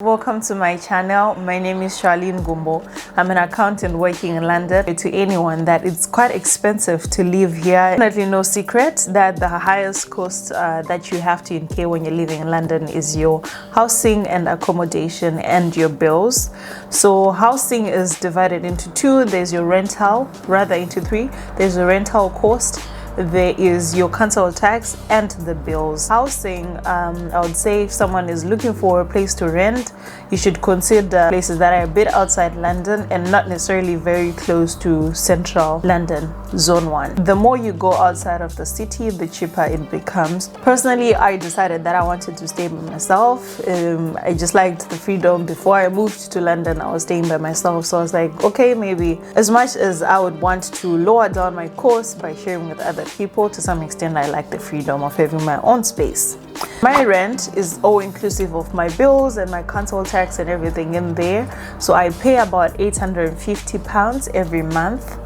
Welcome to my channel. My name is Charlene Gumbo. I'm an accountant working in London. To anyone that it's quite expensive to live here, definitely no secret that the highest cost that you have to incur when you're living in London is your housing and accommodation and your bills. So housing is divided into two. There's your rental, rather into three. There's a rental cost, there is your council tax, and the bills. Housing, I would say if someone is looking for a place to rent, you should consider places that are a bit outside London and not necessarily very close to central London, zone 1. The more you go outside of the city, the cheaper it becomes. Personally, I decided that I wanted to stay by myself. I just liked the freedom. Before I moved to London, I was staying by myself, so I was like, okay, maybe as much as I would want to lower down my cost by sharing with other people, to some extent I like the freedom of having my own space. My rent is all inclusive of my bills and my council tax and everything in there, so I pay about £850 every month.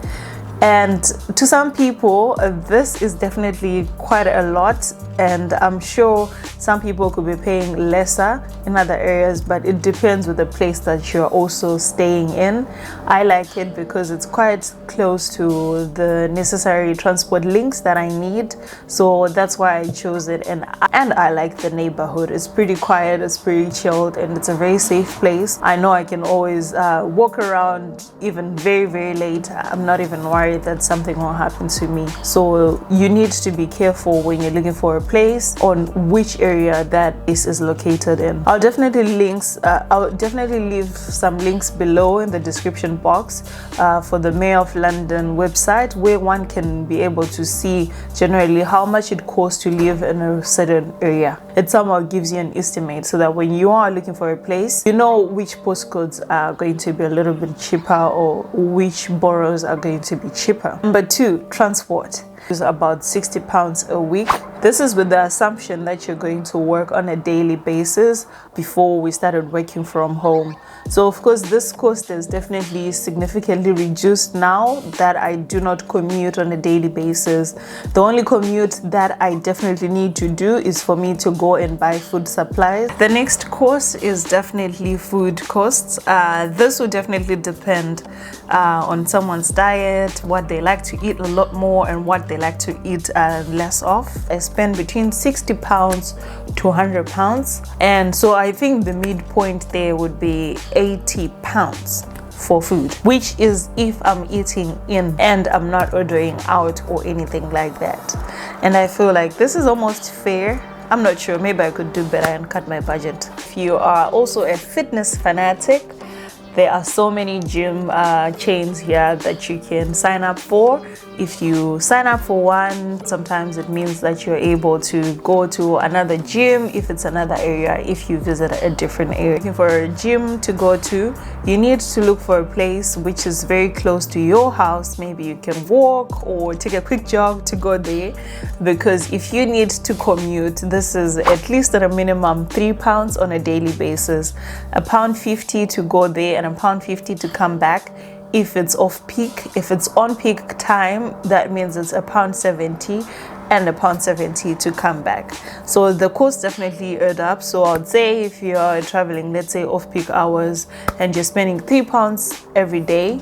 And to some people, this is definitely quite a lot, and I'm sure some people could be paying lesser in other areas, but it depends with the place that you're also staying in. I like it because it's quite close to the necessary transport links that I need, so that's why I chose it. And I like the neighborhood. It's pretty quiet, it's pretty chilled, and it's a very safe place. I know I can always walk around even very, very late. I'm not even worried that something will happen to me. So you need to be careful when you're looking for a place on which area that place is located in. I'll definitely leave some links below in the description box for the Mayor of London website, where one can be able to see generally how much it costs to live in a certain area. It somehow gives you an estimate so that when you are looking for a place, you know which postcodes are going to be a little bit cheaper or which boroughs are going to be cheaper. Number 2, transport is about £60 a week. This is with the assumption that you're going to work on a daily basis before we started working from home. So of course this cost is definitely significantly reduced now that I do not commute on a daily basis. The only commute that I definitely need to do is for me to go and buy food supplies. The next cost is definitely food costs. This will definitely depend on someone's diet, what they like to eat a lot more and what they like to eat less of. I spend between £60 to £100, and so I think the midpoint there would be £80 for food, which is if I'm eating in and I'm not ordering out or anything like that. And I feel like this is almost fair. I'm not sure, maybe I could do better and cut my budget. If you are also a fitness fanatic, there are so many gym chains here that you can sign up for. If you sign up for one, sometimes it means that you're able to go to another gym if it's another area, if you visit a different area. Looking for a gym to go to, you need to look for a place which is very close to your house. Maybe you can walk or take a quick jog to go there, because if you need to commute, this is at least at a minimum £3 on a daily basis. £1.50 to go there and £1.50 to come back. If it's off peak, if it's on peak time, that means it's £1.70 and £1.70 to come back. So the cost definitely add up. So I'd say if you're traveling, let's say off peak hours, and you're spending £3 every day,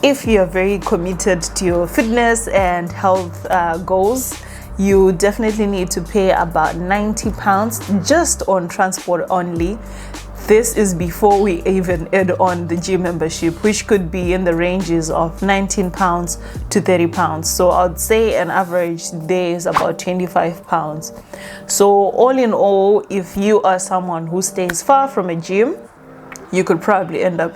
if you're very committed to your fitness and health goals, you definitely need to pay about £90 just on transport only. This is before we even add on the gym membership, which could be in the ranges of £19 to £30. So I'd say an average there is about £25. So all in all, if you are someone who stays far from a gym, you could probably end up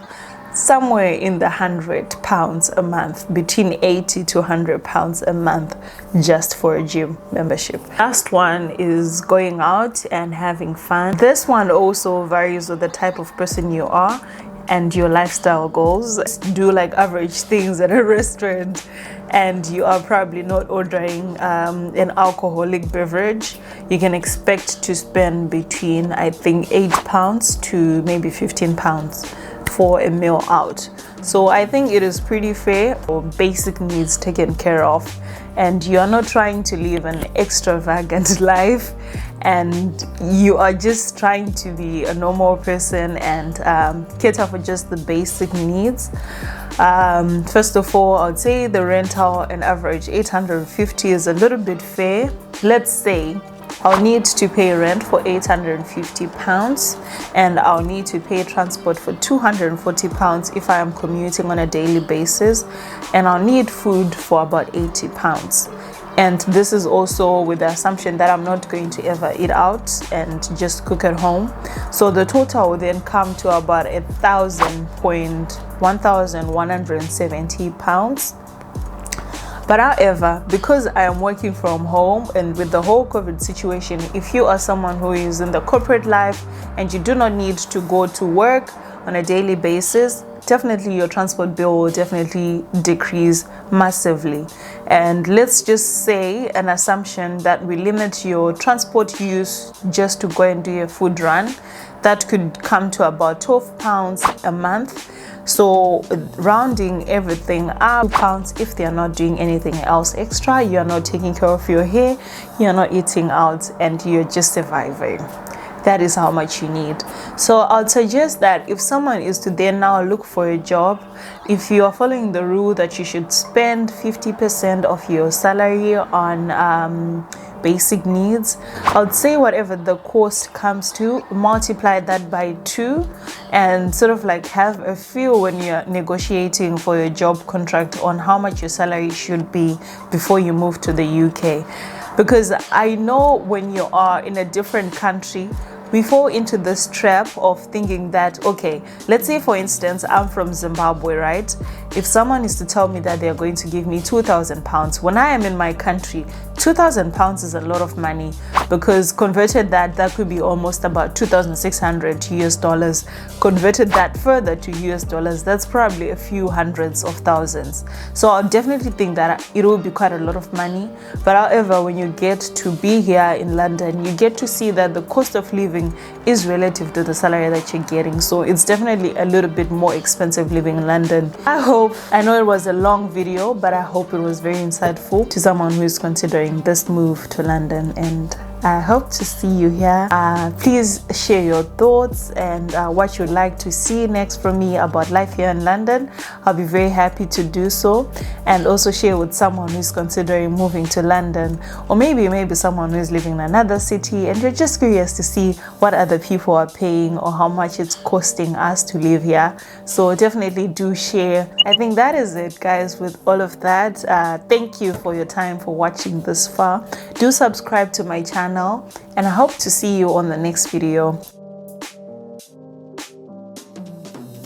somewhere in the £100 a month, between £80 to £100 a month just for a gym membership. Last one is going out and having fun. This one also varies with the type of person you are and your lifestyle goals. Do like average things at a restaurant and you are probably not ordering an alcoholic beverage, you can expect to spend between, I think, £8 to maybe £15 for a meal out. So I think it is pretty fair for basic needs taken care of, and you are not trying to live an extravagant life, and you are just trying to be a normal person and cater for just the basic needs. First of all, I'd say the rental, an average 850 is a little bit fair. Let's say I'll need to pay rent for £850, and I'll need to pay transport for £240 if I am commuting on a daily basis, and I'll need food for about £80. And this is also with the assumption that I'm not going to ever eat out and just cook at home. So the total will then come to about £1,170. But however, because I am working from home and with the whole COVID situation, if you are someone who is in the corporate life and you do not need to go to work on a daily basis, definitely your transport bill will definitely decrease massively. And let's just say an assumption that we limit your transport use just to go and do your food run. That could come to about £12 a month. So rounding everything up, £2 if they are not doing anything else extra, you are not taking care of your hair, you are not eating out, and you're just surviving. That is how much you need. So I'll suggest that if someone is to then now look for a job, if you are following the rule that you should spend 50% of your salary on basic needs, I would say whatever the cost comes to, multiply that by 2 and sort of like have a feel when you're negotiating for your job contract on how much your salary should be before you move to the UK. Because I know when you are in a different country, we fall into this trap of thinking that, okay, let's say for instance, I'm from Zimbabwe, right? If someone is to tell me that they're going to give me £2,000, when I am in my country, £2,000 is a lot of money, because converted that could be almost about 2,600 US dollars. Converted that further to US dollars, that's probably a few hundreds of thousands. So I definitely think that it will be quite a lot of money. But however, when you get to be here in London, you get to see that the cost of living is relative to the salary that you're getting. So it's definitely a little bit more expensive living in London. I know it was a long video, but I hope it was very insightful to someone who is considering this move to London, and I hope to see you here. Please share your thoughts and what you'd like to see next from me about life here in London. I'll be very happy to do so, and also share with someone who's considering moving to London, or maybe someone who's living in another city and you're just curious to see what other people are paying or how much it's costing us to live here. So definitely do share. I think that is it, guys, with all of that. Thank you for your time, for watching this far. Do subscribe to my channel, and I hope to see you on the next video.